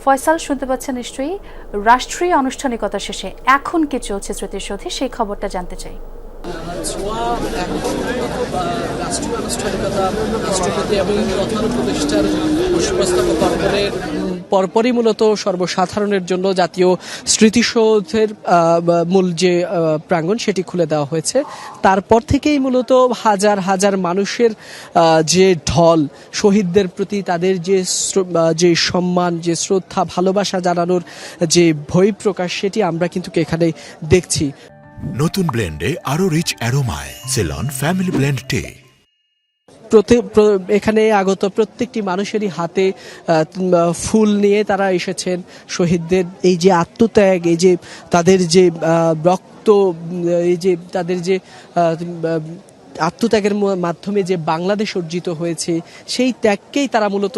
ফয়সাল শুনতে পাচ্ছেন নিশ্চয়ই। রাষ্ট্রীয় আনুষ্ঠানিকতা শেষে এখন কি চলছে স্মৃতিসৌধে সেই খবরটা জানতে চাই। রাষ্ট্রীয় আনুষ্ঠানিকতা রাষ্ট্রপতি এবং প্রধান উপদেষ্টার পুষ্পস্তবক অর্পণের পরপরই মূলত সর্বসাধারণের জন্য জাতীয় স্মৃতিসৌধের মূল যে প্রাঙ্গণ সেটি খুলে দেওয়া হয়েছে। তারপর থেকেই মূলত হাজার হাজার মানুষের যে ঢল, শহীদদের প্রতি তাদের যে সম্মান, যে শ্রদ্ধা, ভালোবাসা জানানোর যে বহিঃপ্রকাশ, সেটি আমরা কিন্তু এখানে দেখছি। নতুন ব্লেন্ডে আরো রিচ অ্যারোমায় সেলন ফ্যামিলি ব্লেন্ড টে। এখানে আগত প্রত্যেকটি মানুষেরই হাতে ফুল নিয়ে তারা এসেছেন। শহীদদের এই যে আত্মত্যাগ, এই যে তাদের যে রক্ত, এই যে তাদের যে আত্মত্যাগের মাধ্যমে যে বাংলাদেশ অর্জিত হয়েছে, সেই ত্যাগকেই তারা মূলত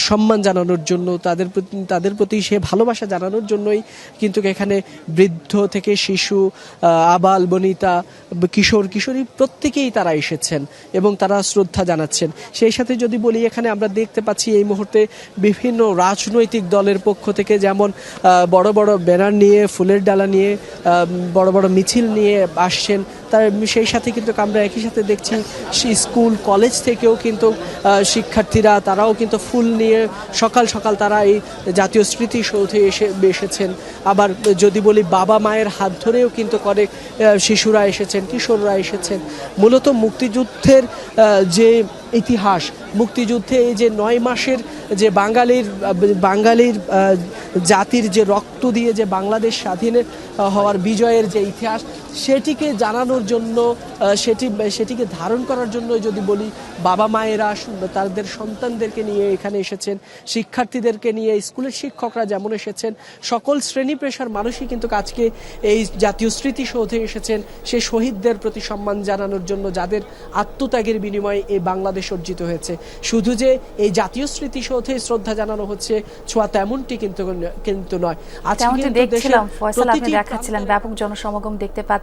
সম্মান জানানোর জন্য, তাদের প্রতি সে ভালোবাসা জানানোর জন্যই কিন্তু এখানে বৃদ্ধ থেকে শিশু, আবাল বনিতা, কিশোর কিশোরী প্রত্যেকেই তারা এসেছেন এবং তারা শ্রদ্ধা জানাচ্ছেন। সেই সাথে যদি বলি, এখানে আমরা দেখতে পাচ্ছি এই মুহূর্তে বিভিন্ন রাজনৈতিক দলের পক্ষ থেকে যেমন বড় বড় ব্যানার নিয়ে, ফুলের ডালা নিয়ে, বড় বড় মিছিল নিয়ে আসছেন, তার সেই সাথে কিন্তু আমরা একই সাথে দেখছি স্কুল কলেজ থেকেও কিন্তু শিক্ষার্থীরা তারাও কিন্তু ফুল নিয়ে সকাল সকাল তারা এই জাতীয় স্মৃতিসৌধে এসেছেন। আবার যদি বলি, বাবা মায়ের হাত ধরেও কিন্তু অনেক শিশুরা এসেছেন, কিশোররা এসেছেন। মূলত মুক্তিযুদ্ধের যে ইতিহাস, মুক্তিযুদ্ধে এই যে 9 মাসের যে বাঙালির জাতির যে রক্ত দিয়ে যে বাংলাদেশ স্বাধীন হওয়ার বিজয়ের যে ইতিহাস, সেটিকে জানানোর জন্য, সেটিকে ধারণ করার জন্য যদি বলি, বাবা মায়েরা তাদের সন্তানদেরকে নিয়ে এখানে এসেছেন, শিক্ষার্থীদেরকে নিয়ে স্কুলের শিক্ষকরা যেমন এসেছেন, সকল শ্রেণী পেশার মানুষই কিন্তু আজকে এই জাতীয় স্মৃতিসৌধে এসেছেন সে শহীদদের প্রতি সম্মান জানানোর জন্য, যাদের আত্মত্যাগের বিনিময়ে এই বাংলাদেশ অর্জিত হয়েছে। শুধু যে এই জাতীয় স্মৃতিসৌধে শ্রদ্ধা জানানো হচ্ছে ছোঁয়া, তেমনটি কিন্তু নয়। আজকে দেখছিলাম ফয়সাল, আপনি দেখাচ্ছিলেন ব্যাপক জনসমাগম দেখতে পাচ্ছেন।